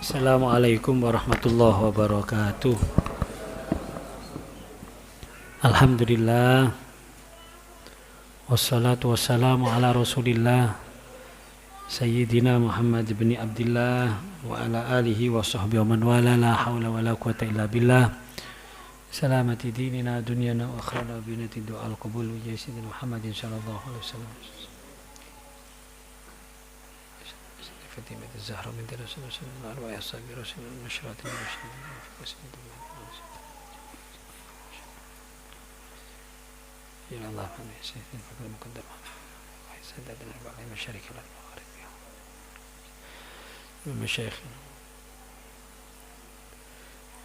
Assalamualaikum warahmatullahi wabarakatuh. Alhamdulillah. Wassalatu wassalamu ala rasulillah Sayyidina Muhammad bin Abdillah wa ala alihi wa sahbihi wa man wala, la hawla wa la quwata illa billah. Salamati dinina dunyana wa akhrana binati du'al qabul wa jasidina Muhammadin sallallahu alaihi wasallam. Fatimah az-Zahra binti Rasulullah sallallahu alaihi wasallam wa ashabi Rasulullah ya Allah amin sayyidina fakal muqaddam wa sayyidina ba'al masyarik al maghrib ya masyayikh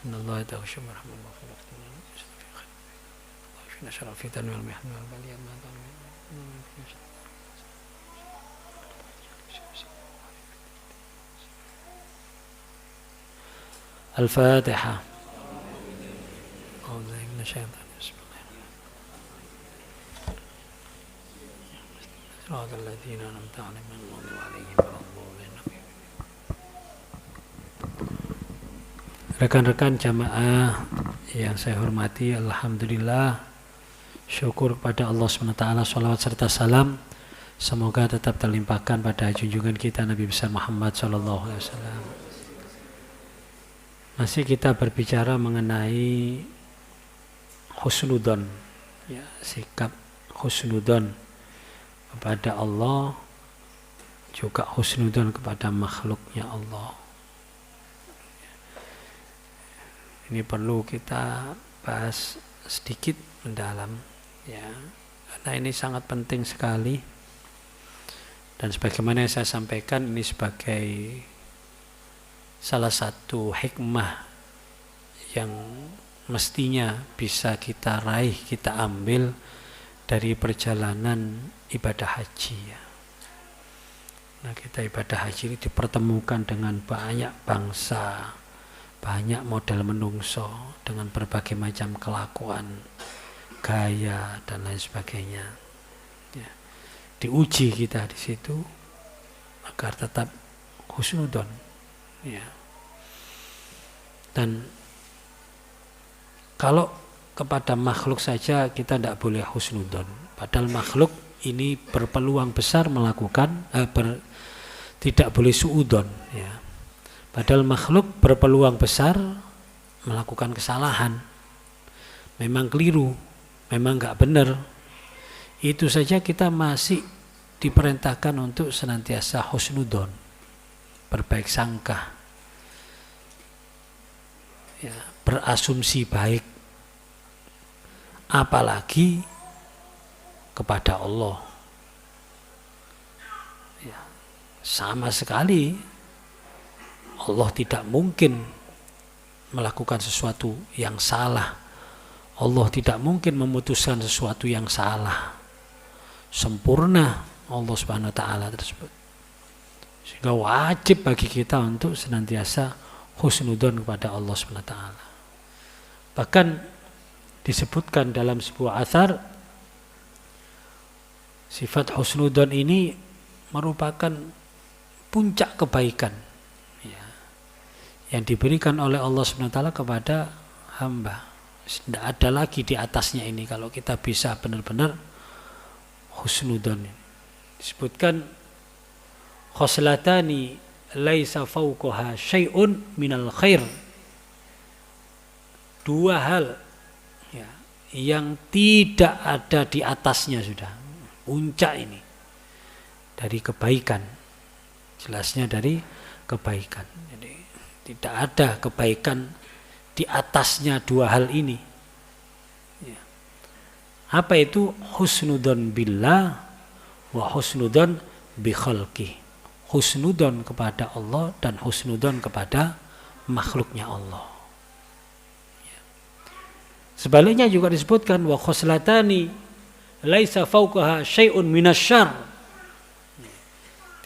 inna Allah ta'ala marhaman wa khairan Allah fina syaraf fi tanwil wal mihnan wal baliyat ma Al-Fatihah. A'udzu billahi minasy syaithanir rajim. Shiratal ladzina an'amta 'alaihim ghairil maghdubi 'alaihim waladdallin. Rekan-rekan jamaah yang saya hormati, alhamdulillah, syukur kepada Allah SWT, sholawat serta salam semoga tetap terlimpahkan pada junjungan kita Nabi besar Muhammad sallallahu alaihi wasallam. Masih kita berbicara mengenai husnudon, ya, sikap husnudon kepada Allah, juga husnudon kepada makhluknya Allah. Ini perlu kita bahas sedikit mendalam, ya, karena ini sangat penting sekali. Dan sebagaimana yang saya sampaikan, ini sebagai salah satu hikmah yang mestinya bisa kita raih, kita ambil dari perjalanan ibadah haji, ya. Nah, kita ibadah haji ini dipertemukan dengan banyak bangsa, banyak model menungso dengan berbagai macam kelakuan, gaya dan lain sebagainya, ya. Diuji kita di situ agar tetap husnudon, ya. Dan kalau kepada makhluk saja kita tidak boleh husnudon, padahal makhluk ini berpeluang besar melakukan tidak boleh suudon, ya. Padahal makhluk berpeluang besar melakukan kesalahan, memang keliru, memang nggak benar. Itu saja kita masih diperintahkan untuk senantiasa husnudon, berbaik sangka, ya, berasumsi baik, apalagi kepada Allah, ya. Sama sekali Allah tidak mungkin melakukan sesuatu yang salah. Allah tidak mungkin memutuskan sesuatu yang salah. Sempurna Allah Subhanahu wa taala tersebut. Sehingga wajib bagi kita untuk senantiasa husnudon kepada Allah Subhanahu wa taala. Bahkan disebutkan dalam sebuah athar, sifat husnudon ini merupakan puncak kebaikan, ya, yang diberikan oleh Allah Subhanahu wa taala kepada hamba. Tidak ada lagi di atasnya ini kalau kita bisa benar-benar husnudon. Disebutkan khoslatani laisa fauqaha syai'un minal khair. Dua hal, ya, yang tidak ada di atasnya, sudah puncak ini dari kebaikan. Jelasnya dari kebaikan. Jadi tidak ada kebaikan di atasnya dua hal ini, ya. Apa itu? Husnudon billah wa husnudon bi khalqih. Husnudon kepada Allah dan husnudon kepada makhluknya Allah, ya. Sebaliknya juga disebutkan wa khoslatani laisa fauqaha syai'un minasyarr.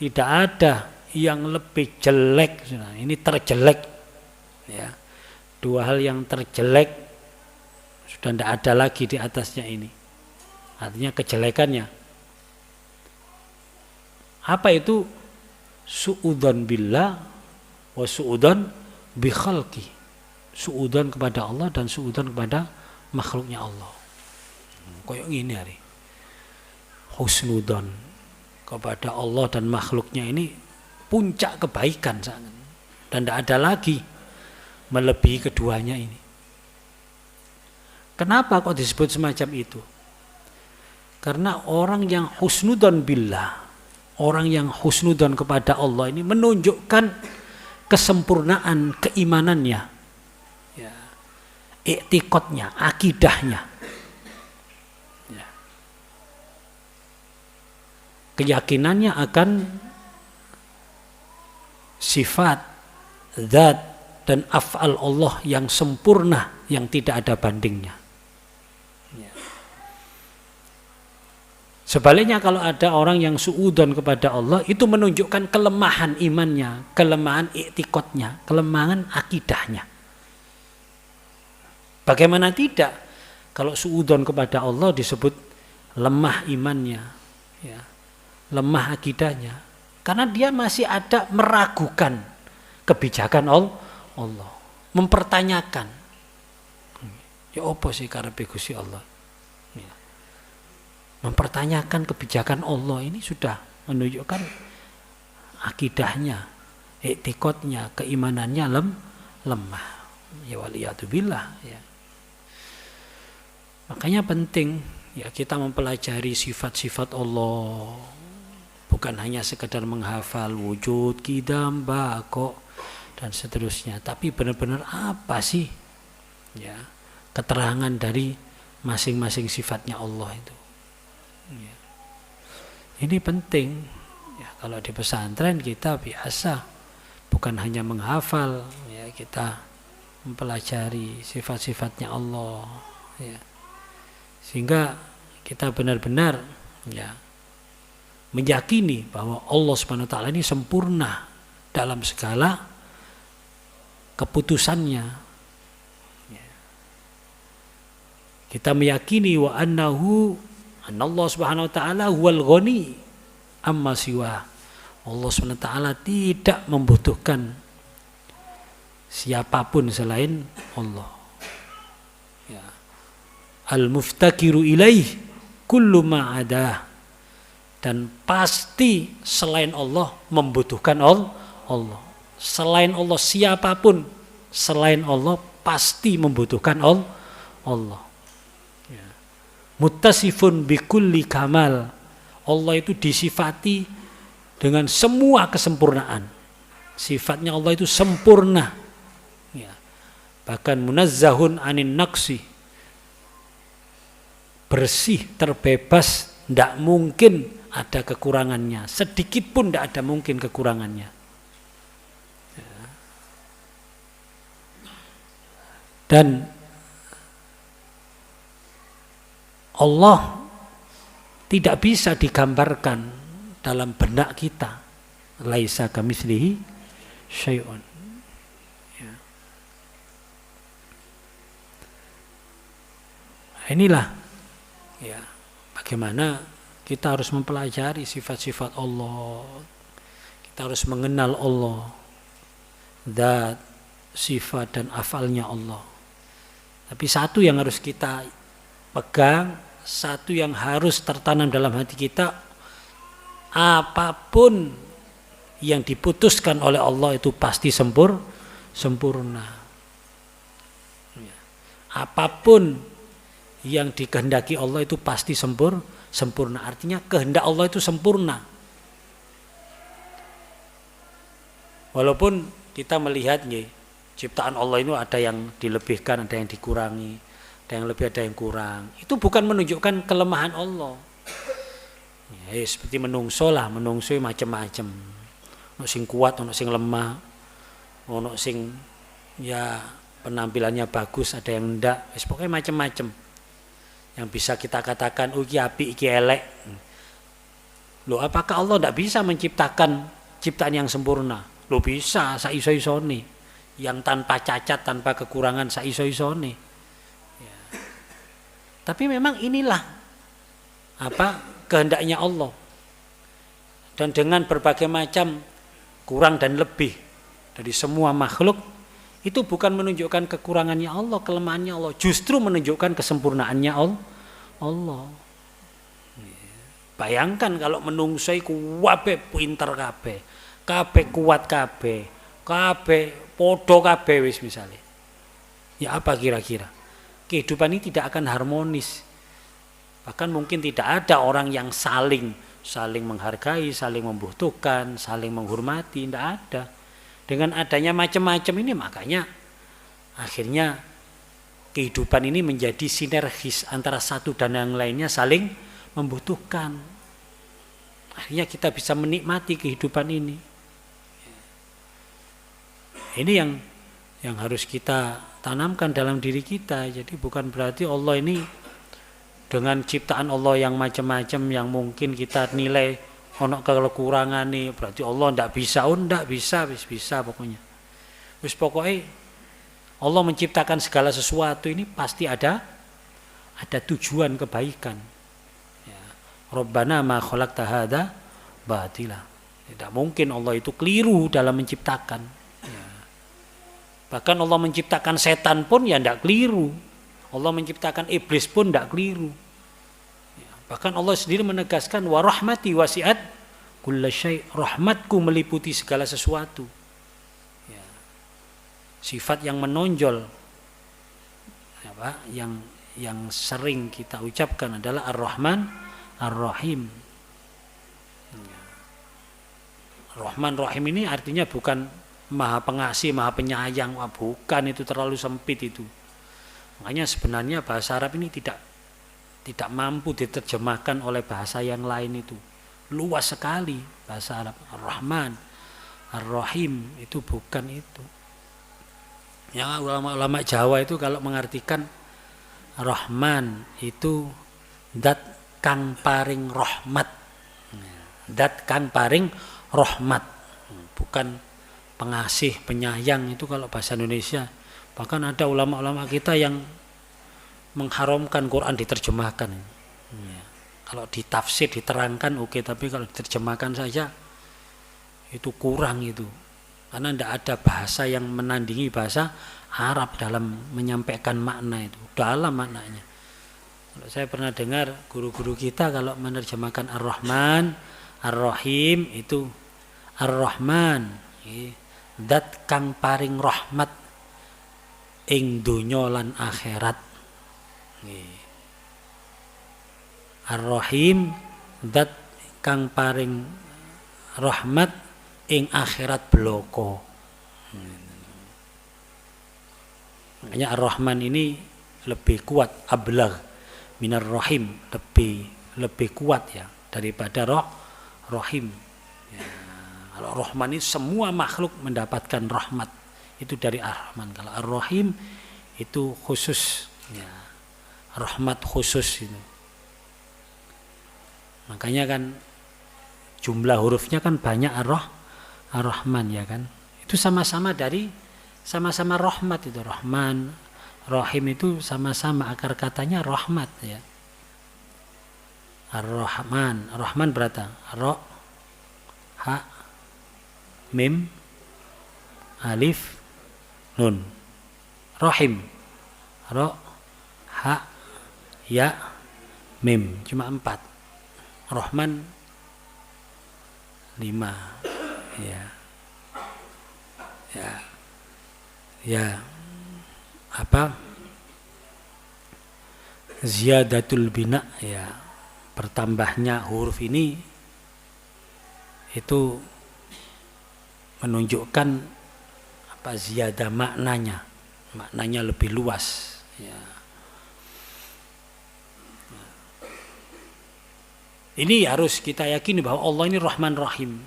Tidak ada yang lebih jelek. Ini terjelek, ya. Dua hal yang terjelek sudah tidak ada lagi di atasnya ini. Artinya kejelekannya. Apa itu? Su'udzon billah wa su'udan bi khalqi. Su'udan kepada Allah dan su'udan kepada makhluknya Allah. Kayak gini hari. Husnudan kepada Allah dan makhluknya ini puncak kebaikan sangat. Dan tidak ada lagi melebihi keduanya ini. Kenapa kok disebut semacam itu? Karena orang yang husnudan billah, orang yang husnudan kepada Allah ini menunjukkan kesempurnaan keimanannya, ya, i'tiqadnya, akidahnya, ya, keyakinannya akan sifat, zat dan af'al Allah yang sempurna, yang tidak ada bandingnya. Ya. Sebaliknya kalau ada orang yang su'udan kepada Allah, itu menunjukkan kelemahan imannya, kelemahan i'tiqadnya, kelemahan akidahnya. Bagaimana tidak? Kalau su'udan kepada Allah disebut lemah imannya, ya, lemah akidahnya. Karena dia masih ada meragukan kebijakan Allah, mempertanyakan, ya apa sih karepe Gusti Allah? Ya. Mempertanyakan kebijakan Allah ini sudah menunjukkan akidahnya, i'tiqadnya, keimanannya lemah. Ya waliyatubillah, ya. Makanya penting ya kita mempelajari sifat-sifat Allah. Bukan hanya sekedar menghafal wujud, qidam, baqo dan seterusnya, tapi benar-benar apa sih ya keterangan dari masing-masing sifatnya Allah itu. Ya. Ini penting ya, kalau di pesantren kita biasa bukan hanya menghafal ya, kita mempelajari sifat-sifatnya Allah ya. Sehingga kita benar-benar ya meyakini bahwa Allah Subhanahu wa taala ini sempurna dalam segala keputusannya. Kita meyakini wa annahu anallah Subhanahu wa taala huwal ghani amma siwa. Allah Subhanahu wa taala tidak membutuhkan siapapun selain Allah. Ya. Al-muftakiru ilaih kullu ma adah. Dan pasti selain Allah membutuhkan Allah. Selain Allah, siapapun selain Allah pasti membutuhkan Allah. Ya. Muttasifun bikulli kamal. Allah itu disifati dengan semua kesempurnaan. Sifatnya Allah itu sempurna. Ya. Bahkan munazzahun anin naqsi. Bersih, terbebas, tidak mungkin ada kekurangannya, sedikit pun tidak ada mungkin kekurangannya. Ya. Dan Allah tidak bisa digambarkan dalam benak kita. Laisa kamitslihi syai'un. Ya. Inilah ya bagaimana kita harus mempelajari sifat-sifat Allah. Kita harus mengenal Allah, zat, sifat dan afalnya Allah. Tapi satu yang harus kita pegang, satu yang harus tertanam dalam hati kita, apapun yang diputuskan oleh Allah itu pasti sempurna. Apapun yang dikehendaki Allah itu pasti sempurna. Artinya kehendak Allah itu sempurna. Walaupun kita melihat ciptaan Allah itu ada yang dilebihkan, ada yang dikurangi, ada yang lebih, ada yang kurang. Itu bukan menunjukkan kelemahan Allah. Ya, seperti menungso lah, menungso macam-macam. Ono sing kuat, ono sing lemah, ono sing ya penampilannya bagus, ada yang enggak. Pokoknya macam-macam. Yang bisa kita katakan iki apik iki elek. Loh, apakah Allah tidak bisa menciptakan ciptaan yang sempurna? Loh, bisa, saiso-isone. Yang tanpa cacat, tanpa kekurangan, saiso-isone. Ya. Tapi memang inilah kehendaknya Allah. Dan dengan berbagai macam kurang dan lebih dari semua makhluk itu bukan menunjukkan kekurangannya Allah, kelemahannya Allah, justru menunjukkan kesempurnaannya Allah. Bayangkan kalau menungso iku kabeh pinter kabeh, kabeh kuat kabeh, kabeh podo kabeh wis misalnya. Ya apa kira-kira? Kehidupan ini tidak akan harmonis. Bahkan mungkin tidak ada orang yang saling menghargai, saling membutuhkan, saling menghormati, tidak ada. Dengan adanya macam-macam ini makanya akhirnya kehidupan ini menjadi sinergis antara satu dan yang lainnya saling membutuhkan. Akhirnya kita bisa menikmati kehidupan ini. Ini yang harus kita tanamkan dalam diri kita. Jadi bukan berarti Allah ini dengan ciptaan Allah yang macam-macam yang mungkin kita nilai ono kekurangan nih, berarti Allah ndak bisa. Oh ndak bisa, bisa pokoknya. Wis pokoknya Allah menciptakan segala sesuatu ini pasti ada tujuan kebaikan. Ya. Rabbana ma khalaqta hadza batila. Tidak mungkin Allah itu keliru dalam menciptakan. Ya. Bahkan Allah menciptakan setan pun ya ndak keliru. Allah menciptakan iblis pun ndak keliru. Ya. Bahkan Allah sendiri menegaskan wa rahmati wasi'at kullasyai, rahmatku meliputi segala sesuatu. Ya. Sifat yang menonjol apa yang sering kita ucapkan adalah Ar-Rahman Ar-Rahim. Rahman Rahim ini artinya bukan maha pengasih, maha penyayang, bukan, itu terlalu sempit itu. Makanya sebenarnya bahasa Arab ini tidak mampu diterjemahkan oleh bahasa yang lain itu. Luas sekali bahasa Arab. Ar-Rahman Ar-Rahim itu bukan itu. Ya, ulama-ulama Jawa itu kalau mengartikan Rahman itu dat kang paring rahmat. Dat kang paring rahmat, bukan pengasih, penyayang, itu kalau bahasa Indonesia. Bahkan ada ulama-ulama kita yang mengharamkan Quran diterjemahkan. Ya. Kalau ditafsir, diterangkan oke, tapi kalau diterjemahkan saja itu kurang itu. Karena tidak ada bahasa yang menandingi bahasa Arab dalam menyampaikan makna itu, dalam maknanya. Kalau saya pernah dengar guru-guru kita kalau menerjemahkan Ar-Rahman Ar-Rahim itu Ar-Rahman dat kang paring rahmat ing donya lan akhirat. Ar-Rahim dat kang paring rahmat ing akhirat bloko. Makanya Ar-Rahman ini lebih kuat, ablag minar rahim, lebih kuat ya daripada Rahim. Ya, kalau Rahman itu semua makhluk mendapatkan rahmat itu dari Ar-Rahman. Kalau Ar-Rahim itu khusus, ya, rahmat khusus itu. Makanya kan jumlah hurufnya kan banyak Ar-Rahman ya kan. Itu sama-sama rahmat itu. Rahman, Rahim itu sama-sama akar katanya rahmat ya. Ar-Rahman, Rahman berata Ra, Ha, Mim, Alif, Nun. Rahim, Ra, Ha, Ya, Mim. Cuma 4. Rahman 5. Ya. Ya. Ya. Apa? Ziyadatul bina ya. Bertambahnya huruf ini itu menunjukkan apa ziyadah maknanya lebih luas ya. Ini harus kita yakini bahwa Allah ini Rahman Rahim.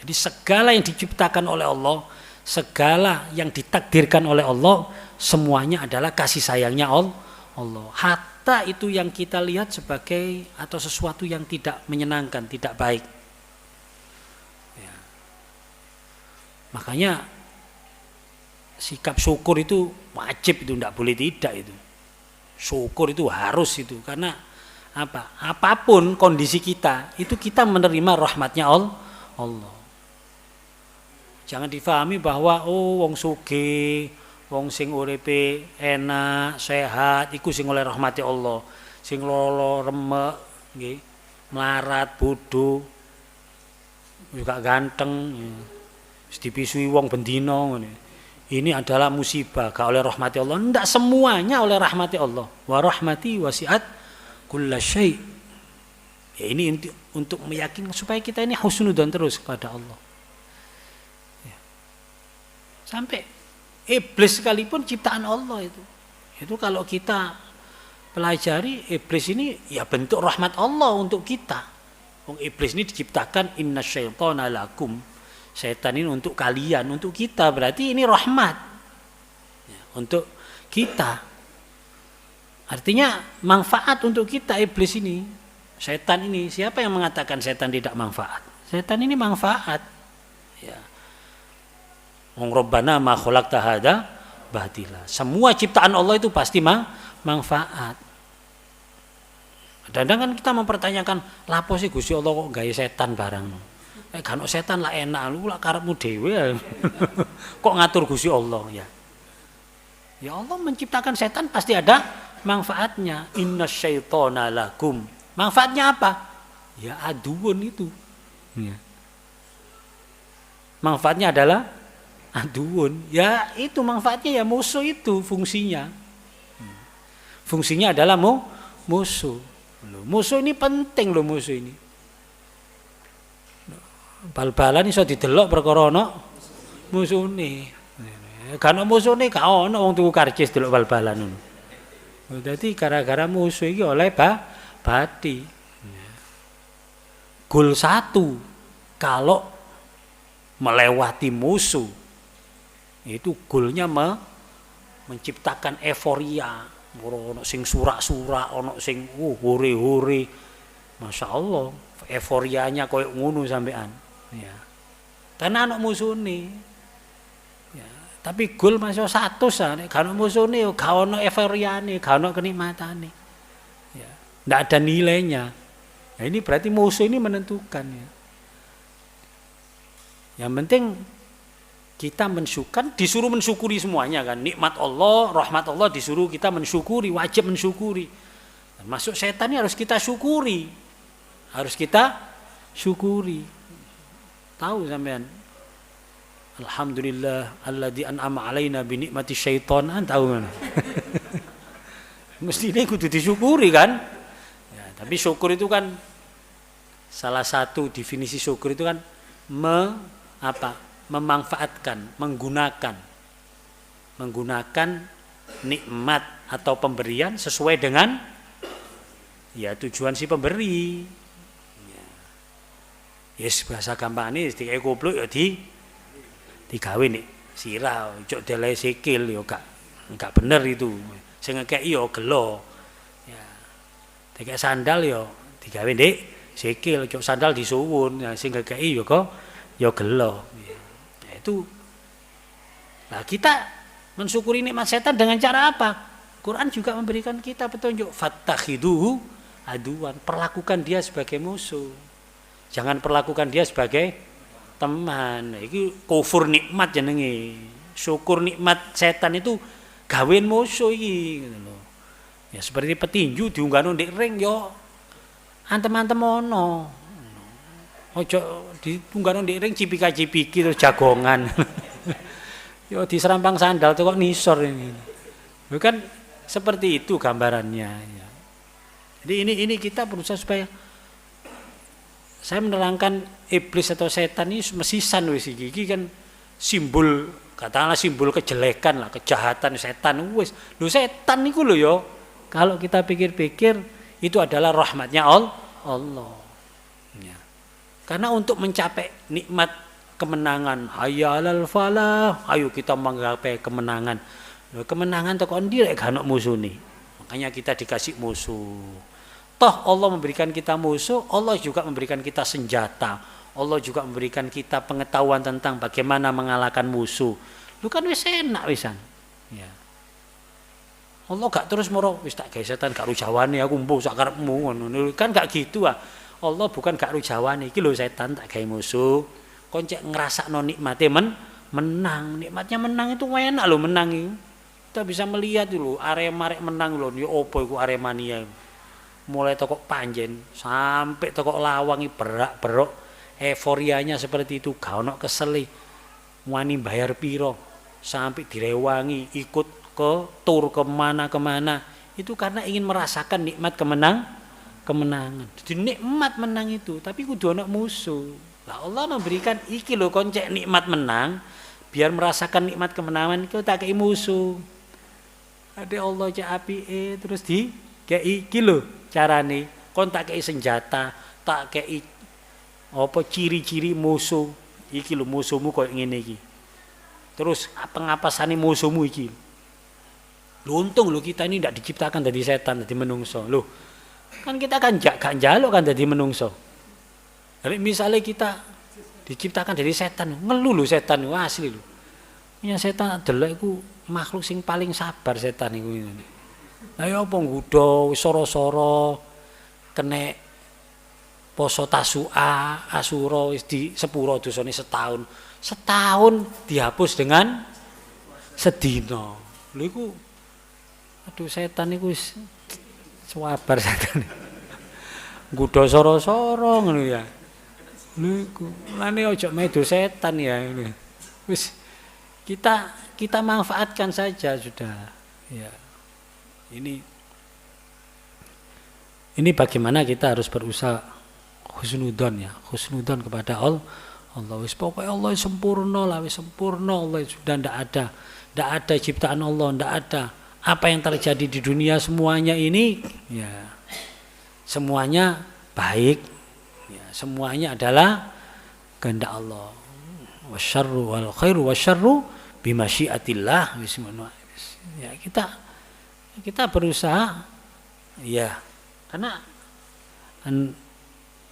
Jadi segala yang diciptakan oleh Allah, segala yang ditakdirkan oleh Allah, semuanya adalah kasih sayangnya Allah. Hatta itu yang kita lihat sebagai atau sesuatu yang tidak menyenangkan, tidak baik. Ya. Makanya sikap syukur itu wajib, itu tidak boleh tidak itu. Syukur itu harus itu, karena apa? Apapun kondisi kita, itu kita menerima rahmatnya Allah. Jangan difahami bahwa wong sugih, wong sing uripe enak, sehat iku sing oleh rahmati Allah. Sing lolo remek nggih, melarat, bodoh, juga ganteng, wis dipisui wong bendina ngene. Ini adalah musibah, gak oleh rahmati Allah. Ndak semuanya oleh rahmati Allah. Wa rahmati wasi'at kullasyai'. Ya ini untuk meyakinkan supaya kita ini husnudzon terus kepada Allah. Sampai iblis sekalipun ciptaan Allah itu. Itu kalau kita pelajari iblis ini ya bentuk rahmat Allah untuk kita. Iblis ini diciptakan innasyaitana lakum. Setan ini untuk kalian, untuk kita. Berarti ini rahmat ya, untuk kita. Artinya manfaat untuk kita iblis ini. Setan ini, siapa yang mengatakan setan tidak manfaat? Setan ini manfaat. Ya. Rabbana ma khalaqta hadza batila. Semua ciptaan Allah itu pasti manfaat. Kadang-kadang kan kita mempertanyakan, lapo sih Gusti Allah kok gawe setan barang. Kan setan lah enak, lu lah karepmu dhewe. Kok ngatur Gusti Allah ya. Ya Allah menciptakan setan pasti ada manfaatnya. Innasyaitana lakum. Manfaatnya apa? Ya aduun itu. Ya. Manfaatnya adalah aduun, ya itu manfaatnya ya musuh itu fungsinya. Fungsinya adalah musuh. Musuh ini penting loh musuh ini. Bal-balan iso didelok perkara ana musuhne. Kan musuhne gak ono wong tuku karcis delok bal-balan ngono. Dadi gara-gara musuh iki oleh bati. Gol 1 kalau melewati musuh itu golnya menciptakan euforia, ono sing surak-surak, ono sing hore-hore. Masya Allah, euforianya koyo ngono sampean. Ya. Karena anak musuhne. Ya. Tapi gol masih 100 nek gak ono musuhne gak ono euforiane, gak ono kenikmatane. Ya. Ndak ada nilainya. Nah, ini berarti musuh ini menentukan ya. Yang penting kita disuruh mensyukuri semuanya kan. Nikmat Allah, rahmat Allah disuruh kita mensyukuri, wajib mensyukuri. Termasuk setan ini harus kita syukuri. Harus kita syukuri. Tahu sampean? Alhamdulillah alladzi an'ama alaina bi nikmati syaitan. Tahu kan? Mesti ini kudu disyukuri kan? Ya, tapi syukur itu kan salah satu definisi syukur itu kan memanfaatkan, menggunakan nikmat atau pemberian sesuai dengan ya tujuan si pemberi. Ya. Yes, bahasa gampang ini dikai goblok ya digawe nih sirah, cok delai sikil ya enggak bener itu. Sing ngekeki ya gelo. Ya. Dikai sandal ya digawe ndek sikil, cok sandal disuwun, ya sing ngekeki ya kok ya gelo. Itu. Nah, kita mensyukuri nikmat setan dengan cara apa? Quran juga memberikan kita petunjuk. Fattakhiduhu aduan, perlakukan dia sebagai musuh. Jangan perlakukan dia sebagai teman. Iki kufur nikmat jenenge. Syukur nikmat setan itu gawean musuh iki gitu loh. Ya seperti petinju diunggahno ndek ring yo antem-antem ono. Ojo ditunggano ndek ring cipika-cipiki terus jagongan. Yo diserampang sandal tuh kok nisor ini. Bukan seperti itu gambarannya ya. Jadi ini kita berusaha supaya saya menerangkan iblis atau setan ini mesisan wis iki kan simbol katakanlah simbol kejelekan lah, kejahatan setan wis. Lho setan niku lho yo. Kalau kita pikir-pikir itu adalah rahmatnya Allah. Ya. Karena untuk mencapai nikmat kemenangan, hayya 'alal falah, ayo kita menggapai kemenangan. Kemenangan tekon ndi rek gak ono musune. Makanya kita dikasih musuh. Toh Allah memberikan kita musuh, Allah juga memberikan kita senjata. Allah juga memberikan kita pengetahuan tentang bagaimana mengalahkan musuh. Lu kan wis enak wisan. Ya. Allah gak terus moro wis tak gawe setan gak rujawane aku mbuh sak karepmu ngono. Kan gak gitu ah. Allah bukan gak rujawane iki lho setan tak gawe musuh. kon cek ngrasakno nikmate menang. Nikmatnya menang itu enak loh, menang itu. Kita bisa melihat dulu Arema menang loh, yo opo iku Aremania. Mulai toko Panjen sampai toko Lawang berak-berok, euforianya seperti itu, gak ono keseli. Wani bayar piro sampai direwangi, ikut ke tur kemana-kemana. Itu karena ingin merasakan nikmat kemenangan. Jadi nikmat menang itu, tapi kudu ono musuh. Lah Allah memberikan iki lho kon cek nikmat menang, biar merasakan nikmat kemenangan itu tak kei musuh. Ada Allah cek apike terus di kei iki lho carane. Kon tak kei senjata, tak kei apa ciri-ciri musuh. Iki lho musuhmu koyo ngene iki. Terus pengapasane musuhmu iki. Lho untung lho kita ini tidak diciptakan dari setan, dari menungso. Loh, kan kita kan gak njaluk kan dari menungso. Jadi misalnya kita diciptakan dari setan, ngeluh lho setan itu asli lho. Ya setan adalah iku makhluk sing paling sabar setan iku. Lah ya apa nggodha soro-soro kena poso tasua, asura wis di sepuro dosane setahun. Setahun dihapus dengan sedina. Lho iku aduh setan iku wis sabar setan. Nggodha soro-soro ngono ya. Lho iku lane aja medo setan ya ini. Wis kita manfaatkan saja sudah. Ya. Ini bagaimana kita harus berusaha husnudzon ya, husnudzon kepada Allah. Wis pokoknya Allah sempurna lah, wis sempurna Allah sudah ndak ada ciptaan Allah, ndak ada. Apa yang terjadi di dunia semuanya ini ya semuanya baik. Ya, semuanya adalah kehendak Allah. Wasyarru wal khairu wasyarru bimasyiatillah. Ya, kita berusaha ya, karena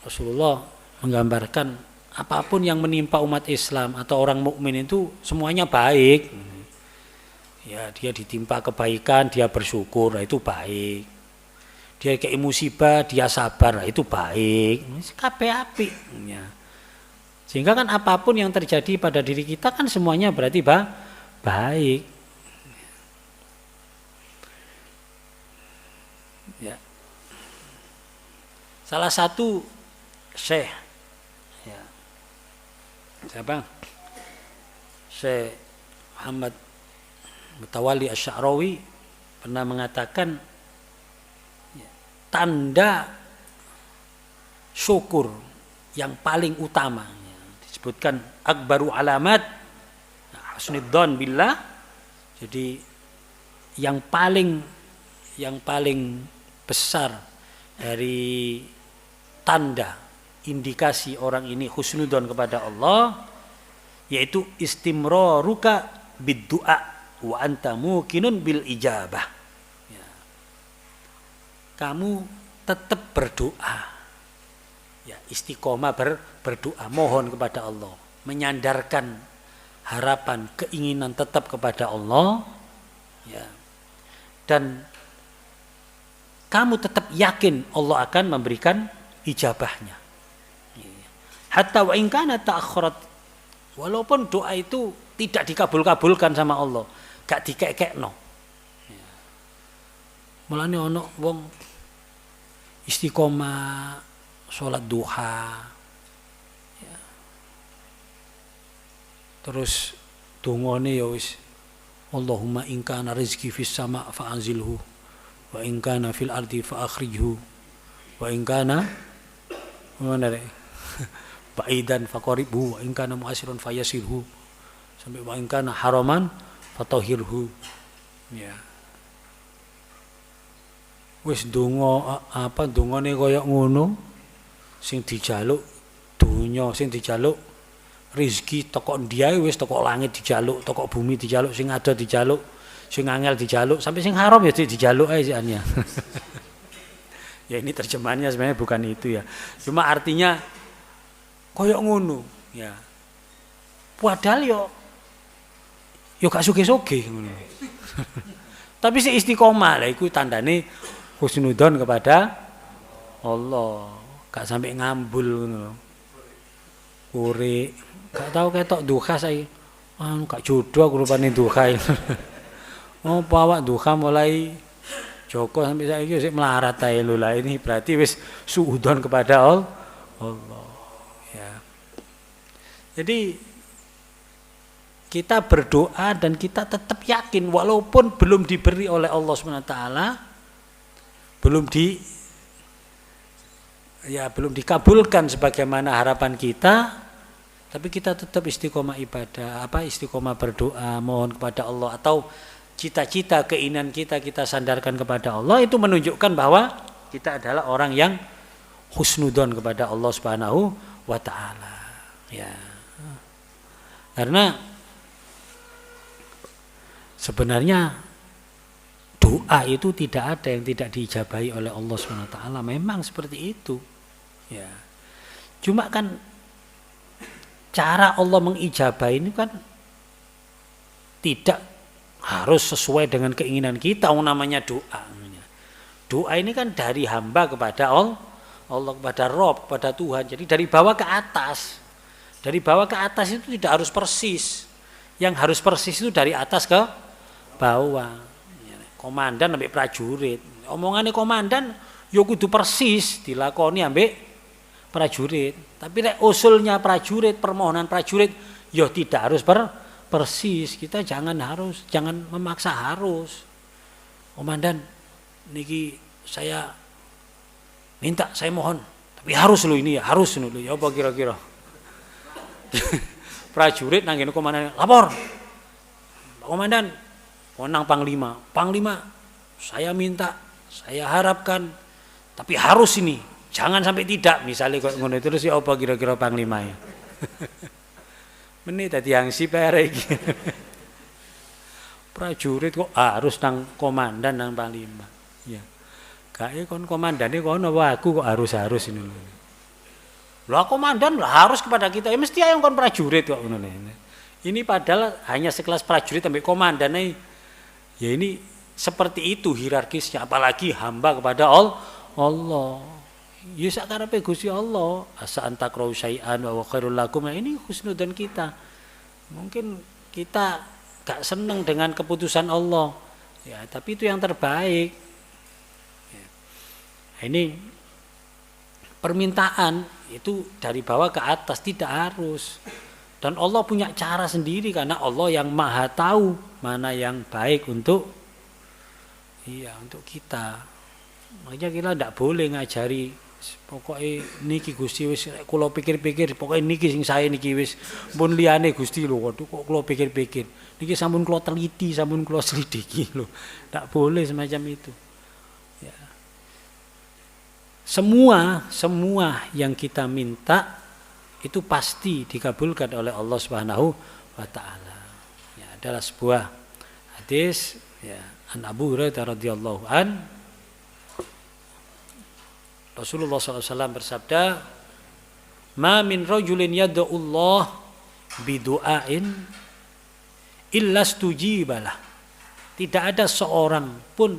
Rasulullah menggambarkan apapun yang menimpa umat Islam atau orang mukmin itu semuanya baik. Ya, dia ditimpa kebaikan, dia bersyukur, itu baik. Dia kayak musibah, dia sabar, itu baik. Kabeh apik. Ya. Sehingga kan apapun yang terjadi pada diri kita kan semuanya berarti baik. Ya. Salah satu Syekh ya. Siapa? Syekh Muhammad Mutawalli Asy-Sya'rawi pernah mengatakan tanda syukur yang paling utama disebutkan akbaru alamat husnudzon billah. Jadi yang paling besar dari tanda indikasi orang ini husnudzon kepada Allah yaitu istimraruka bid-du'a wa anta muqinun bil ijabah. Ya. Kamu tetap berdoa. Ya, istiqomah berdoa, mohon kepada Allah, menyandarkan harapan, keinginan tetap kepada Allah. Ya. Dan kamu tetap yakin Allah akan memberikan ijabahnya. Hatta wa in kana ta'akhkharat, walaupun doa itu tidak dikabul-kabulkan sama Allah, gak dikekekno. Mulane ono wong istiqomah salat duha. Ya. Terus dongane ya wis Allahumma in kana rizqi fis sama' fa anzilhu wa in kana fil ardi fa akhrijhu wa in kana ba'idan fa qaribhu wa in kana mu'asirun fa yasirhu sampai wa in kana haraman fa tahhirhu. Ya. Wis donga apa dongane kaya ngono sing dijaluk donya, sing dijaluk rezeki teko ndiae wis teko langit dijaluk, teko bumi dijaluk, sing ada dijaluk, sing angel dijaluk, sampai sing haram ya dijaluk ae siannya. Ya ini terjemahannya sebenarnya bukan itu ya. Cuma artinya koyo ngono ya. Padahal yo gak sugih-sugih ngono. Tapi si istiqomah lah iku tandane husnudzon kepada Allah, gak sampai ngambul ngono. Uri, gak tahu ketok duha saya. Gak jodoh aku rupane duha. Oh, awak duha mulai Joko sampai saiki wis melarat ae lho lah, ini berarti wis suudzon kepada Allah. Ya. Jadi kita berdoa dan kita tetap yakin walaupun belum diberi oleh Allah SWT, belum dikabulkan sebagaimana harapan kita, tapi kita tetap istiqomah ibadah, istiqomah berdoa, mohon kepada Allah, atau cita-cita, keinginan kita sandarkan kepada Allah, itu menunjukkan bahwa kita adalah orang yang husnudzon kepada Allah Subhanahu wa taala. Ya. Karena sebenarnya doa itu tidak ada yang tidak diijabahi oleh Allah Subhanahu wa taala. Memang seperti itu. Ya. Cuma kan cara Allah mengijabahi ini kan tidak harus sesuai dengan keinginan kita. Namanya doa. Doa ini kan dari hamba kepada Allah, kepada Rob, kepada Tuhan. Jadi dari bawah ke atas. Dari bawah ke atas itu tidak harus persis. Yang harus persis itu dari atas ke bawah. Komandan ambek prajurit. Omongannya komandan yo kudu persis dilakoni ambek prajurit. Tapi nek usulnya prajurit, permohonan prajurit yo tidak harus persis. Kita jangan memaksa harus. Komandan, niki saya minta, saya mohon, tapi harus lo ini ya, harus lo ya, apa kira-kira? Prajurit nanggin komandan, lapor. Pak Komandan, wenang Panglima, saya minta, saya harapkan, tapi harus ini, jangan sampai tidak. Misalnya kok ngono terus ya apa kira-kira Panglima ya? Menit tadi yang si perek. Prajurit kok harus nang komandan nang panglima. Ya. Kae kon komandane kono aku kok harus ini. Lah komandan lah harus kepada kita. Ya mesti ayo kon prajurit kok ngono. Ini padahal hanya sekelas prajurit sampai komandan. Ya ini seperti itu hierarkisnya, apalagi hamba kepada Allah. Ya sakarepe Gusti Allah, asa antakrau syai'an wa khairul lakum. Ini husnudzon kita. Mungkin kita gak senang dengan keputusan Allah. Ya, tapi itu yang terbaik. Ya. Ini permintaan itu dari bawah ke atas, tidak harus. Dan Allah punya cara sendiri karena Allah yang Maha tahu mana yang baik untuk kita. Makanya kita tidak boleh ngajari pokoknya niki Gusti wis kula pikir-pikir pokoknya niki sing saya niki wis pun liyane Gusti lho kok kula pikir-pikir niki sampun kula teliti sampun kula selidiki lho, ndak boleh semacam itu ya. Semua yang kita minta itu pasti dikabulkan oleh Allah Subhanahu wa taala ya. Adalah sebuah hadis ya, an Abu Hurairah radhiyallahu an, Rasulullah SAW bersabda, "Ma min rajulin yad'ullah bidu'ain illa stujibalah." Tidak ada seorang pun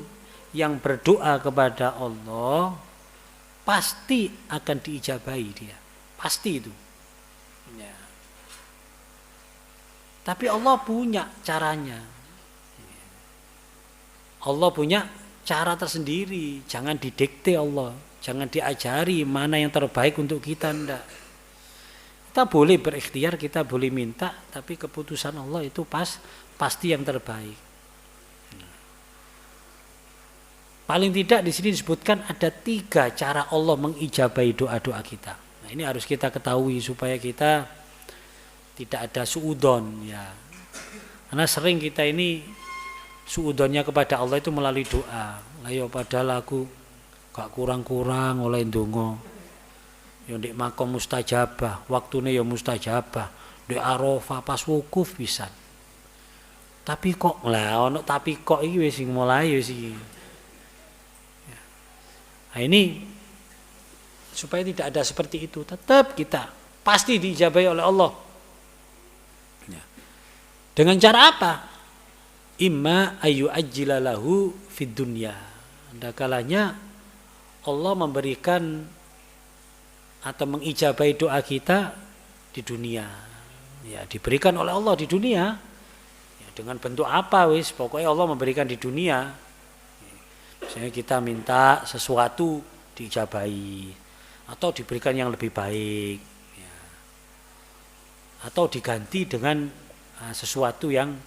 yang berdoa kepada Allah pasti akan diijabahi dia. Pasti itu. Ya. Tapi Allah punya caranya. Allah punya cara tersendiri, jangan didikte Allah. Jangan diajari mana yang terbaik untuk kita, enggak. Kita boleh berikhtiar, kita boleh minta, tapi keputusan Allah itu pasti yang terbaik. Paling tidak di sini disebutkan ada 3 cara Allah mengijabahi doa-doa kita. Nah, ini harus kita ketahui supaya kita tidak ada suudzon ya. Karena sering kita ini suudzonnya kepada Allah itu melalui doa. Lah ya padahal aku gak kurang-kurang oleh ndonga. Ya ndek makom mustajabah, waktune ya mustajabah. Ndek Arafah pas wukuf pisan. Tapi kok lah ono tapi kok iki wis mulai wis iki. Nah, ini supaya tidak ada seperti itu, tetap kita pasti diijabahi oleh Allah. Ya. Dengan cara apa? Imma ayu ajjilalahu fid dunya. Ada kalanya Allah memberikan atau mengijabahi doa kita di dunia. Ya, diberikan oleh Allah di dunia. Ya, dengan bentuk apa wis, pokoknya Allah memberikan di dunia. Misalnya kita minta sesuatu diijabahi atau diberikan yang lebih baik, ya. Atau diganti dengan sesuatu yang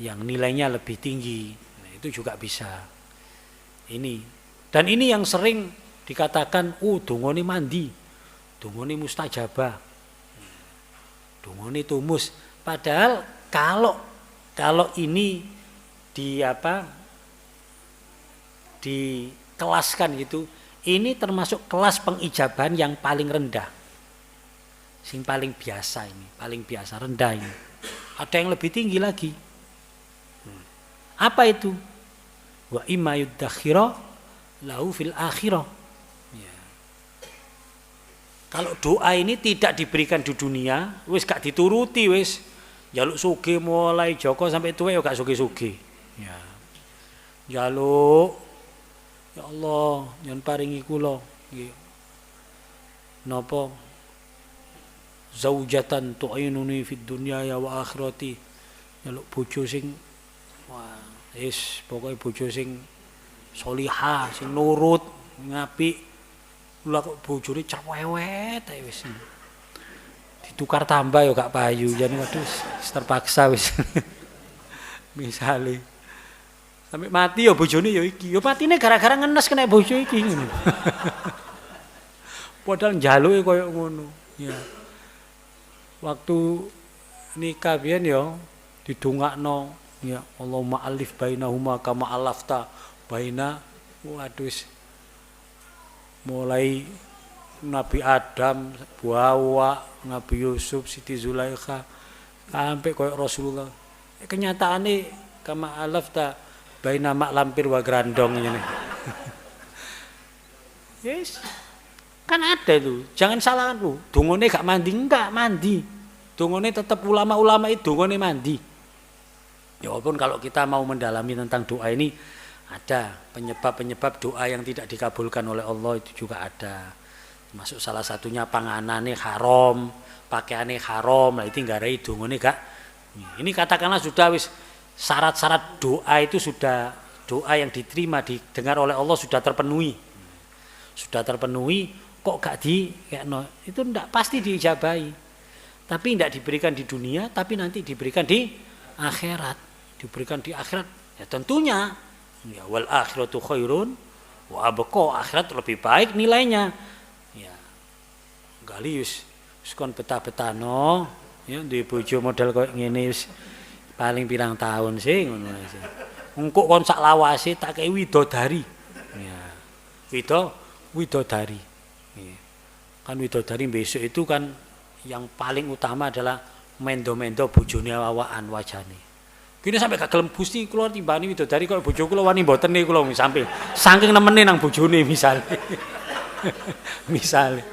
nilainya lebih tinggi. Nah, itu juga bisa. Dan ini yang sering dikatakan, dungane mandi, dungane mustajabah, dungane tumus. Padahal kalau ini dikelaskan gitu, ini termasuk kelas pengijabahan yang paling rendah, sing paling biasa ini, paling biasa rendah ini. Ada yang lebih tinggi lagi. Apa itu? Wa imma yuddakhira lahu fil akhirah. Ya. Kalau doa ini tidak diberikan di dunia, wis gak dituruti wis. Jaluk sugih mulai Joko sampai tuwa ya gak sugih-sugih. Ya. Jaluk ya Allah, yen paringi kula nggih. Napa zaujatan tu'inuni fid dunya ya wa akhirati. Jaluk bojo sing pokoknya bojo sing solihah, sing nurut, ngapik. Lha kok bojone cerewet ae wis. Ditukar tambah ya gak payu, jane waduh terpaksa wis. Misale sampai mati ya bojone ya iki. Ya matine gara-gara ngenes kena bojo iki ngono. Padahal njaluke koyo ngono. Ya. Waktu nikah biyen ya didongakno ya Allahumma alif bainahuma kama alafta baina. Waduh, mulai Nabi Adam, Hawa, Nabi Yusuf, Siti Zulaikha sampai koyo Rasulullah. Kenyataane kama alafta baina mak lampir wa grandong ngene. Yes. Kan ada itu. Jangan salahkan lu. Dungane gak mandi, enggak mandi. Dungane tetap ulama-ulama itu dungane mandi. Ya walaupun kalau kita mau mendalami tentang doa ini ada penyebab-penyebab doa yang tidak dikabulkan oleh Allah itu juga ada. Masuk salah satunya panganane haram, pakaiane haram, lah itu nggarai dongane gak. Ini katakanlah sudah wis syarat-syarat doa itu sudah doa yang diterima didengar oleh Allah sudah terpenuhi. Sudah terpenuhi kok gak dikekno. Itu ndak pasti diijabahi. Tapi ndak diberikan di dunia, tapi nanti diberikan di akhirat. Diberikan di akhirat ya tentunya ya wal akhiratu khairun wa abqa, akhirat lebih baik nilainya ya. Galius kon betah-betano ya duwe bojo model koyo ngene wis paling pirang tahun sih ngono sih. Engko kon sak lawase tak kei widodari ya. Widodari ya. Kan widodari besok itu kan yang paling utama adalah mendo-mendo bojone awakan wajane. Kini sampai gak gelem Gusti kula timbani widodari kok bojo kula wani mboten niku kula sampai saking nemene nang bojone misale. Misale.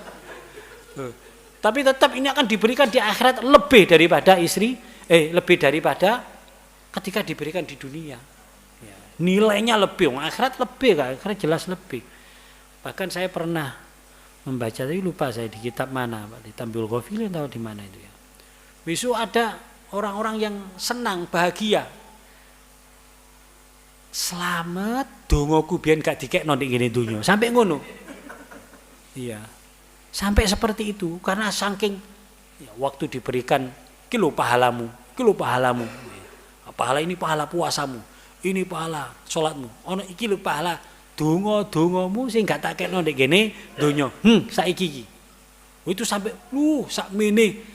Tapi tetap ini akan diberikan di akhirat lebih daripada lebih daripada ketika diberikan di dunia. Ya. Nilainya lebih, akhirat lebih, akhirat jelas lebih. Bahkan saya pernah membaca, tapi lupa saya di kitab mana, Pak, di Tambiul Ghafilin atau di mana itu ya. Besok ada orang-orang yang senang, bahagia. Selamat dongoku biyen gak dikekno nek ngene donya. Sampai ngono. Iya. Sampai seperti itu karena saking ya, waktu diberikan iki lho pahalamu, iki lho pahalamu. Pahala ini pahala puasamu. Ini pahala salatmu. Ono iki lho pahala donga-dongamu sing gak tak kekno nek ngene donya. Saiki iki. Itu sampai sakmene.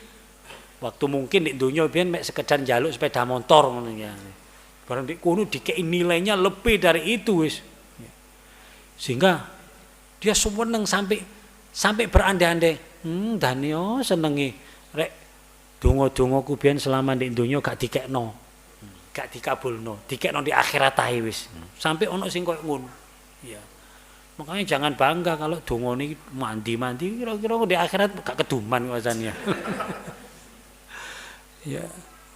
Waktu mungkin di dunia biyen mek sekedar njaluk sepeda motor ngono ya. Barang di kono dikei nilainya lebih dari itu wis. Sehingga dia seneng sampai berandai-andai, Danio senengi rek donga-dongaku biyen selama di dunia gak dikekno. Gak dikabulno, dikekno di akhirat ae wis. Sampai ono sing koyo ngono. Ya. Makanya jangan bangga kalau dongane mandi-mandi kira-kira di akhirat gak keduman wasannya. Ya,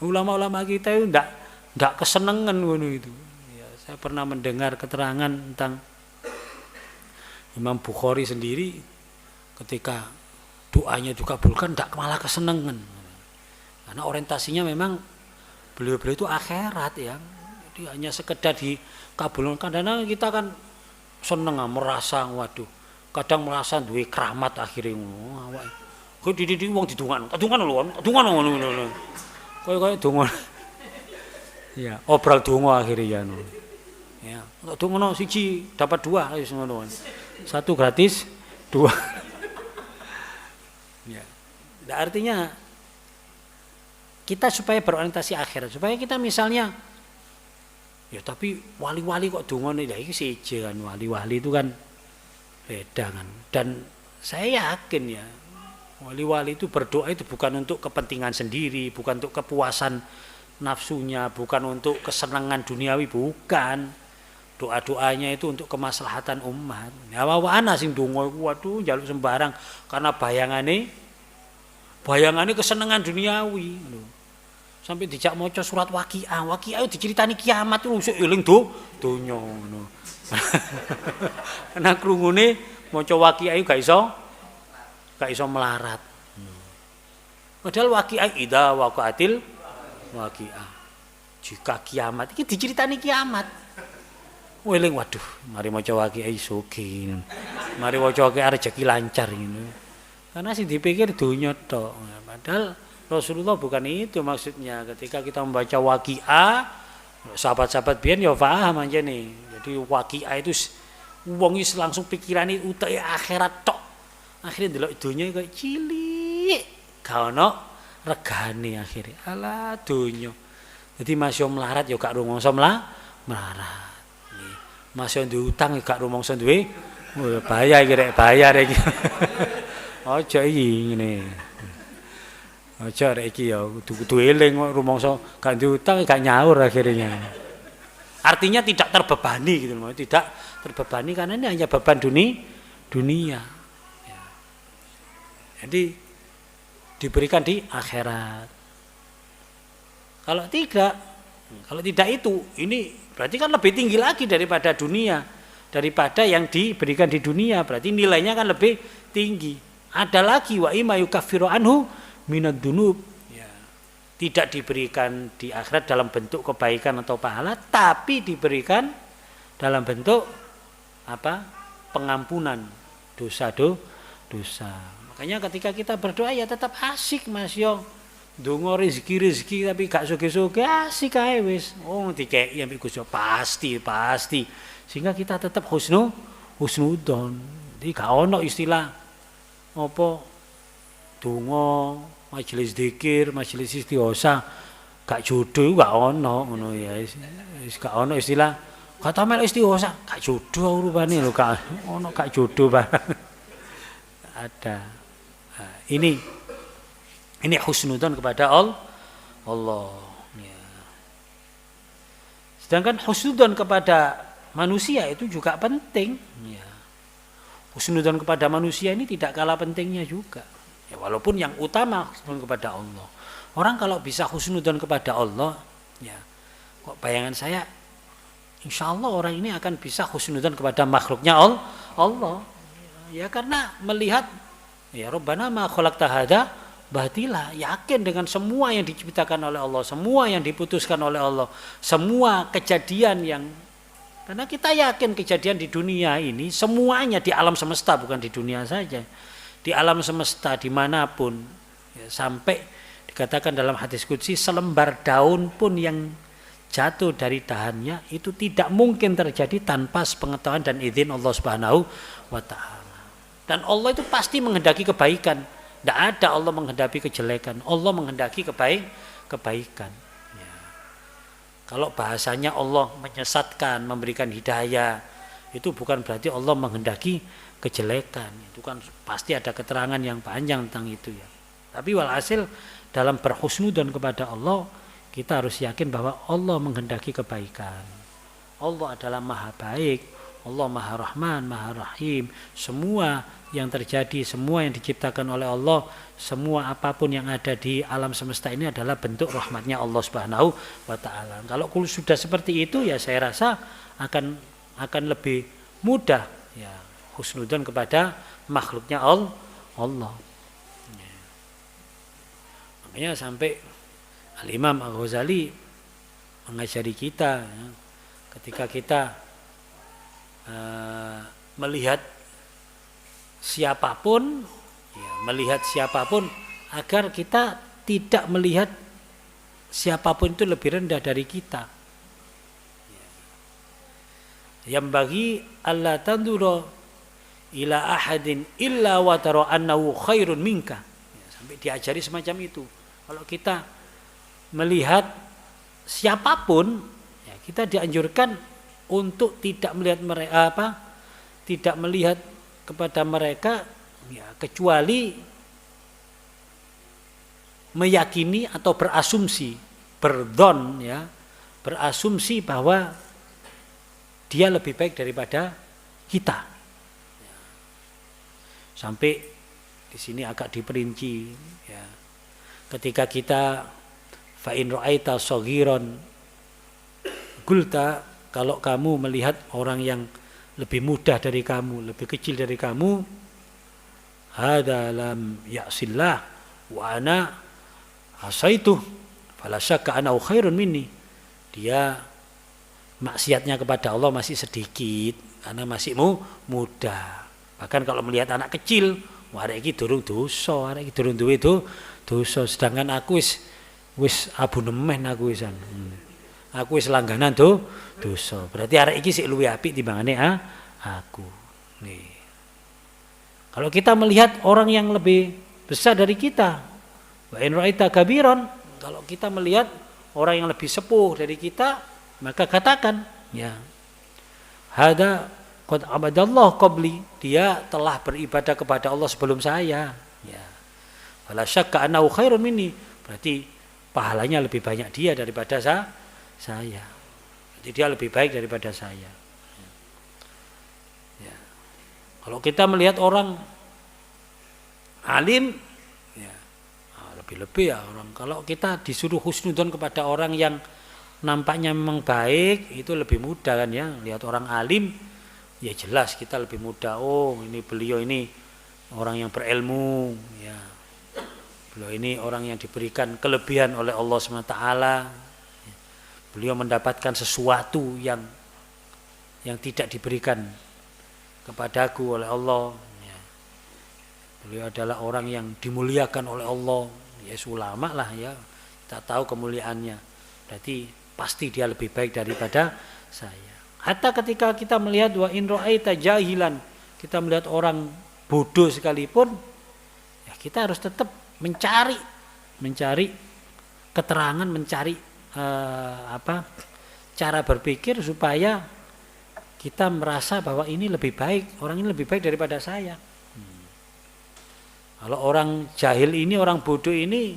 ulama-ulama kita itu ndak kesenengan ngono itu. Ya, saya pernah mendengar keterangan tentang Imam Bukhari sendiri ketika doanya dikabulkan, tidak malah kesenangan. Karena orientasinya memang beliau-beliau itu akhirat ya. Jadi hanya sekedar dikabulkan. Kadang kita kan seneng merasa, waduh, kadang merasa duwe keramat akhirnya ngono. Kok di wong didungan lho. Kayak donga. Ya, obral donga akhirnya ya. Ya, donga siji dapat 2 wis ngono. 1 gratis, 2. Ya. Nah, artinya kita supaya berorientasi akhirat, supaya kita misalnya ya tapi wali-wali kok dongane ya iki siji kan, wali-wali itu kan beda kan. Dan saya yakin ya wali-wali itu berdoa itu bukan untuk kepentingan sendiri, bukan untuk kepuasan nafsunya, bukan untuk kesenangan duniawi, bukan. Doa-doanya itu untuk kemaslahatan umat. Ya ana sing donga waduh njaluk sembarang karena bayangane kesenangan duniawi lho. Sampai dijak maca surat Waqiah diceritani kiamat itu sik eling donya ngono. Karena krungune maca Waqiah gak iso melarat. Padahal Waqiah idza waqa'atil Waqiah. Jika kiamat iki diceritani kiamat. Weling waduh, mari maca Waqiah sugih. Mari maca Waqiah rezeki lancar ngono. Karena sing dipikir donya tok. Padahal Rasulullah bukan itu maksudnya. Ketika kita membaca Waqiah, sahabat-sahabat biyen ya paham aja nih. Jadi Waqiah itu wong wis langsung pikirane uteke akhirat tok. Akhirnya ndelok donya kaya cilik. Gak ono regane akhirnya. Alah donya. Jadi masih melarat ya gak rumangsa melarat. Masih diutang gak rumangsa duwe bayar iki rek bayar iki. Aja iki ngene. Aja rek iki ya kudu eling rumangsa gak diutang gak nyaur akhirnya. Artinya tidak terbebani gitu loh, tidak terbebani karena ini hanya beban dunia. Ya. Jadi diberikan di akhirat. Kalau tidak itu ini berarti kan lebih tinggi lagi daripada dunia, daripada yang diberikan di dunia, berarti nilainya kan lebih tinggi. Ada lagi wa imma yukaffiru anhu minad dunub. Ya. Tidak diberikan di akhirat dalam bentuk kebaikan atau pahala, tapi diberikan dalam bentuk apa? Pengampunan dosa. Makanya ketika kita berdoa ya tetap asik Mas yo. Donga rezeki tapi gak sugih-sugih asik ae wis. Oh dikeki ambek Gusti pasti. Sehingga kita tetap husnudzon. Jadi gak ono istilah apa donga, majelis zikir, majelis istighosa gak jodoh gak ono ngono ya. Wis gak ono istilah kata mel istighosa gak jodoh rupane lho gak ono gak jodoh barang. Ada. Nah, ini husnudzon kepada Allah. Ya. Sedangkan husnudzon kepada manusia itu juga penting. Ya. Husnudzon kepada manusia ini tidak kalah pentingnya juga. Ya, walaupun yang utama husnudzon kepada Allah. Orang kalau bisa husnudzon kepada Allah, ya, kok bayangan saya, insya Allah orang ini akan bisa husnudzon kepada makhluknya Allah. Ya karena melihat, ya Rabbana ma khalaqta hadza batila, yakin dengan semua yang diciptakan oleh Allah, semua yang diputuskan oleh Allah, semua kejadian yang, karena kita yakin kejadian di dunia ini semuanya di alam semesta, bukan di dunia saja, di alam semesta dimanapun, ya, sampai dikatakan dalam hadis qudsi selembar daun pun yang jatuh dari dahannya itu tidak mungkin terjadi tanpa sepengetahuan dan izin Allah Subhanahu wa Ta'ala. Dan Allah itu pasti menghendaki kebaikan. Tidak ada Allah menghendaki kejelekan. Allah menghendaki kebaikan. Ya. Kalau bahasanya Allah menyesatkan, memberikan hidayah, itu bukan berarti Allah menghendaki kejelekan. Itu kan pasti ada keterangan yang panjang tentang itu ya. Tapi walhasil dalam berhusnudzon kepada Allah, kita harus yakin bahwa Allah menghendaki kebaikan. Allah adalah maha baik, Allah maha rahman, maha rahim. Semua yang terjadi, semua yang diciptakan oleh Allah, semua apapun yang ada di alam semesta ini adalah bentuk rahmatnya Allah Subhanahu wa Ta'ala. Kalau sudah seperti itu ya saya rasa akan lebih mudah ya husnudzon kepada makhluknya Allah. Makanya sampai Al-Imam Al-Ghazali mengajari kita ya, ketika kita melihat siapapun agar kita tidak melihat siapapun itu lebih rendah dari kita. Yang bagi Allah tandura ila ahadin illa wa tara annahu khairun minka. Sampai diajari semacam itu. Kalau kita melihat siapapun, ya kita dianjurkan untuk tidak melihat mereka tidak melihat kepada mereka ya, kecuali meyakini atau berasumsi, berdon ya, berasumsi bahwa dia lebih baik daripada kita. Sampai di sini agak diperinci ya. Ketika kita fa in ra'aita saghiran qulta, kalau kamu melihat orang yang lebih mudah dari kamu, lebih kecil dari kamu, hada lam ya'sillah wa ana asaitu fala syakka ana khairun minni. Dia maksiatnya kepada Allah masih sedikit karena masih muda. Bahkan kalau melihat anak kecil, wah arek iki durung dosa, arek iki durung duwe dosa, sedangkan aku wis abu nemen aku wisan. Aku wis langganan dosa. Berarti arek iki sik luwih apik timbangane aku. Nih. Kalau kita melihat orang yang lebih besar dari kita, wa in ra'aita kabiran, kalau kita melihat orang yang lebih sepuh dari kita, maka katakan, ya. Hada qad abadallah qabli, dia telah beribadah kepada Allah sebelum saya, ya. Fala syakka annahu khairun minni, berarti pahalanya lebih banyak dia daripada saya. Jadi dia lebih baik daripada saya. Ya. Kalau kita melihat orang alim, ya, lebih-lebih ya orang. Kalau kita disuruh husnudzon kepada orang yang nampaknya memang baik, itu lebih mudah kan ya. Lihat orang alim, ya jelas kita lebih mudah. Oh, ini beliau ini orang yang berilmu, ya. Beliau ini orang yang diberikan kelebihan oleh Allah SWT. Beliau mendapatkan sesuatu yang tidak diberikan kepadaku oleh Allah. Ya. Beliau adalah orang yang dimuliakan oleh Allah. Ya ulama lah ya. Kita tahu kemuliaannya. Berarti pasti dia lebih baik daripada saya. Hatta ketika kita melihat wa in ra'aita jahilan, kita melihat orang bodoh sekalipun, ya kita harus tetap mencari keterangan, mencari cara berpikir supaya kita merasa bahwa ini lebih baik, orang ini lebih baik daripada saya. Kalau orang jahil ini, orang bodoh ini,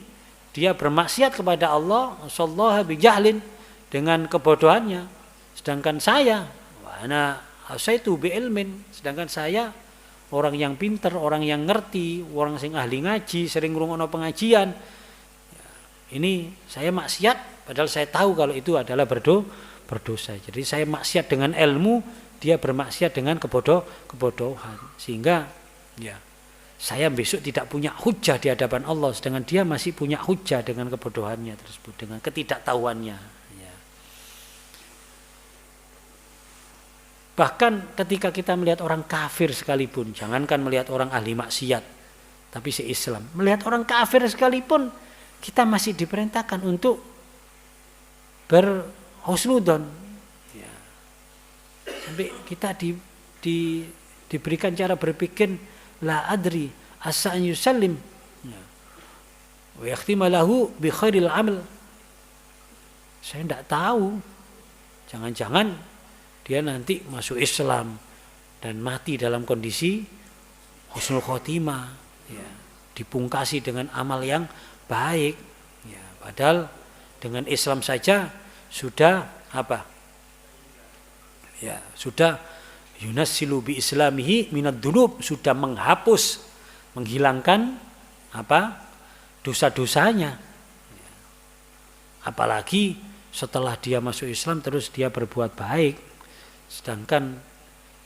dia bermaksiat kepada Allah, sallallahu bijahlin, dengan kebodohannya. Sedangkan saya, wa ana asaitu bi ilmin, sedangkan saya orang yang pinter, orang yang ngerti, orang sing ahli ngaji, sering ngrungokno pengajian. Ini saya maksiat padahal saya tahu kalau itu adalah berdosa. Jadi saya maksiat dengan ilmu, dia bermaksiat dengan kebodohan. Sehingga ya saya besok tidak punya hujah di hadapan Allah, sedangkan dia masih punya hujah dengan kebodohannya tersebut, dengan ketidaktahuannya. Ya. Bahkan ketika kita melihat orang kafir sekalipun, jangankan melihat orang ahli maksiat, tapi se-Islam, melihat orang kafir sekalipun, kita masih diperintahkan untuk berhusnudzon. Ya. Sampai kita diberikan cara berpikir la adri asa an yusallim wa yakhtima lahu bi khairil amal. Saya tidak tahu, jangan-jangan dia nanti masuk Islam dan mati dalam kondisi husnul khotimah, ya, dipungkasi dengan amal yang baik, ya, padahal dengan Islam saja sudah apa? Ya, sudah yunassilu bi islamihi minad dzunub, sudah menghapus, menghilangkan apa? Dosa-dosanya. Ya. Apalagi setelah dia masuk Islam terus dia berbuat baik. Sedangkan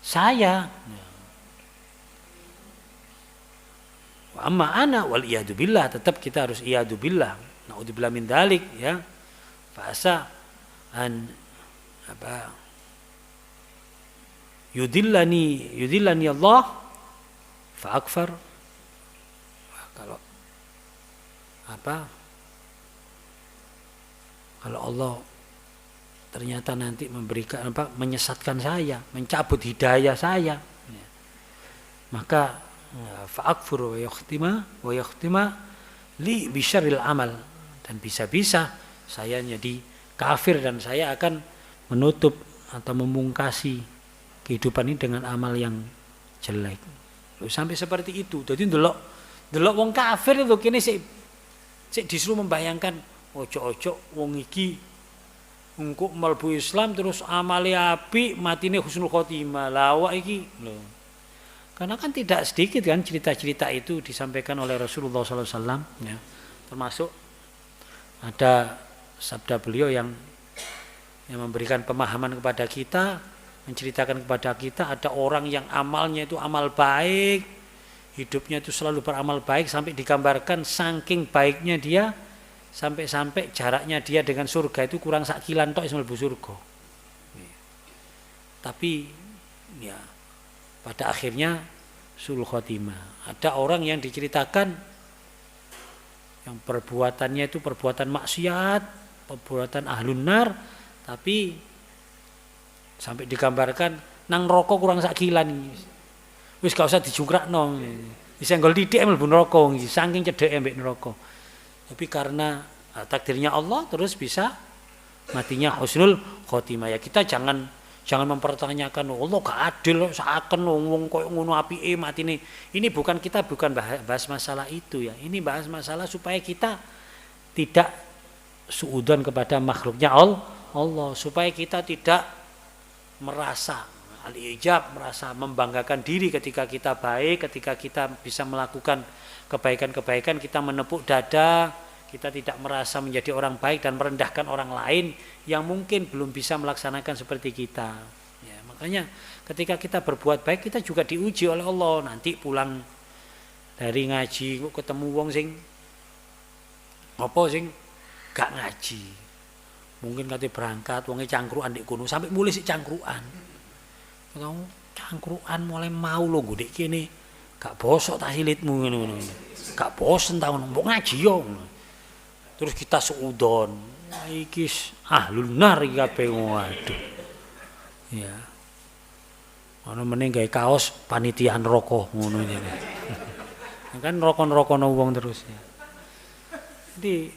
saya Amma ana wal iyadu billah, tetap kita harus iyadu billah. Naudzubillah min dzalik ya. Fa'asa an yudillani Allah fa'akfar. Kalau Allah ternyata nanti memberikan menyesatkan saya, mencabut hidayah saya, ya, maka fa'akfur wa yakhtima li bisyarril amal, dan bisa-bisa saya jadi kafir dan saya akan menutup atau memungkasi kehidupan ini dengan amal yang jelek. Sampai seperti itu. Jadi delok wong kafir itu kene sik disuruh membayangkan ojo-ojo wong iki engko mlebu Islam terus amale apik, matine husnul khotimah. Lawak iki lho. Karena kan tidak sedikit kan cerita-cerita itu disampaikan oleh Rasulullah SAW, ya. Termasuk ada sabda beliau yang memberikan pemahaman kepada kita, menceritakan kepada kita ada orang yang amalnya itu amal baik, hidupnya itu selalu beramal baik, sampai digambarkan saking baiknya dia sampai-sampai jaraknya dia dengan surga itu kurang sakilan tok mlebu surga. Tapi ya pada akhirnya sul khotimah. Ada orang yang diceritakan yang perbuatannya itu perbuatan maksiat, perbuatan ahlun nar, tapi sampai digambarkan nang neraka kurang sakilan. Wis gak usah dijungkrakno. Wis enggol titik mlebu neraka iki, saking cedheke mbek neraka. Tapi karena takdirnya Allah terus bisa matinya husnul khotimah. Ya kita jangan mempertanyakan Allah gak adil seakan wong koyo ngono apike matine. Ini bukan bahas masalah itu ya. Ini bahas masalah supaya kita tidak suudzon kepada makhluknya Allah, supaya kita tidak merasa al-ijab, merasa membanggakan diri ketika kita baik, ketika kita bisa melakukan kebaikan-kebaikan, kita menepuk dada, kita tidak merasa menjadi orang baik dan merendahkan orang lain yang mungkin belum bisa melaksanakan seperti kita. Ya, makanya ketika kita berbuat baik, kita juga diuji oleh Allah. Nanti pulang dari ngaji, ketemu wong sing gak ngaji. Mungkin kate berangkat, wonge cangkruan di kono, sampai mulai si cangkruan. Kamu cangkruan mulai mau lo gede kene. Gak bosok tak silitmu ngono. Gak bosen tau mbok ngaji yo. Terus kita suudon. Iki ahlun nar iki kabeh waduh. Ya. Ono meneh gawe kaos panitia neraka ngono jane. Kan neraka-neraka wong terus ya. Jadi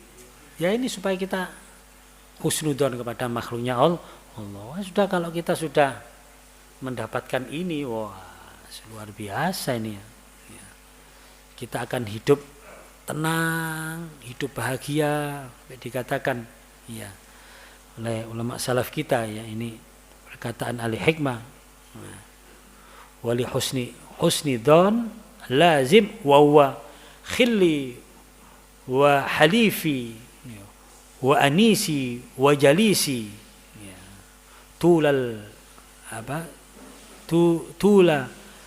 ya ini supaya kita husnudzon kepada makhluknya Allah. Sudah kalau kita sudah mendapatkan ini, wah luar biasa ini ya. Kita akan hidup tenang, hidup bahagia, dikatakan ya oleh ulama salaf kita ya, ini perkataan ahli hikmah. Wali husni dzan lazim wa huwa khilli wa halifi wa anisi wa jalisi ya. Tula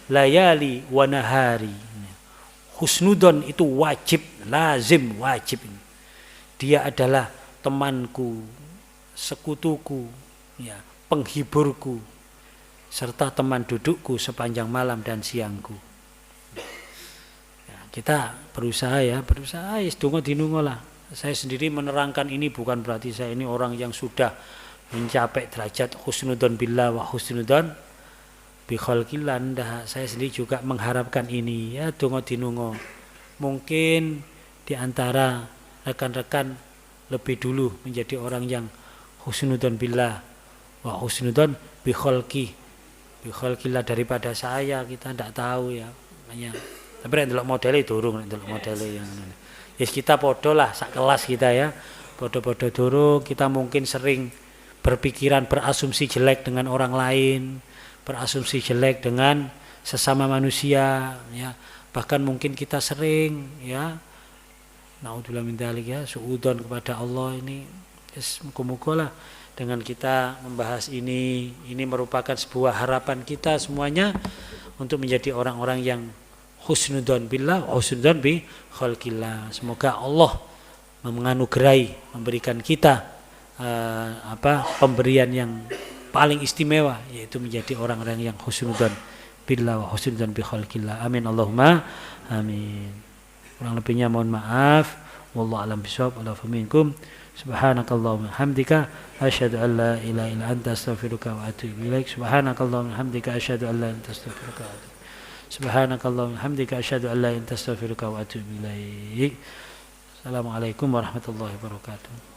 layali wa nahari. Husnudon itu wajib, lazim, wajib. Dia adalah temanku, sekutuku, ya, penghiburku, serta teman dudukku sepanjang malam dan siangku. Ya, kita berusaha donga dinungo lah. Saya sendiri menerangkan ini bukan berarti saya ini orang yang sudah mencapai derajat husnudon billah wa husnudon bi khalqillah. Saya sendiri juga mengharapkan ini ya, donga dinungo. Mungkin di antara rekan-rekan lebih dulu menjadi orang yang husnudon billah wa husnudon bi khalqillah daripada saya, kita tidak tahu ya. Makanya tapi nek ndelok modele durung, nek ndelok modele yang yes, kita podo lah sak kelas kita ya. Podo-podo durung, kita mungkin sering berpikiran berasumsi jelek dengan orang lain, berasumsi jelek dengan sesama manusia ya. Bahkan mungkin kita sering ya naudzubillah min dzalik ya suudzon kepada Allah ini. Muga-muga lah dengan kita membahas ini merupakan sebuah harapan kita semuanya untuk menjadi orang-orang yang husnudzon billah, husnudzon bi khalqillah. Semoga Allah menganugerahi, memberikan kita pemberian yang paling istimewa, yaitu menjadi orang-orang yang husnudzon billah wa husnudzon bi khalqillah. Amin Allahumma amin. Kurang lebihnya mohon maaf. Wallahu a'lam bishawab. Wa minkum. Subhanakallahumma hamdika asyhadu an la ilaha illa anta astaghfiruka wa atubu ilaik. Subhanakallahumma hamdika asyhadu an la ilaha illa anta astaghfiruka wa atubu. Subhanakallahumma hamdika asyhadu an la ilaha illa anta astaghfiruka wa atubu ilaik. Assalamualaikum warahmatullahi wabarakatuh.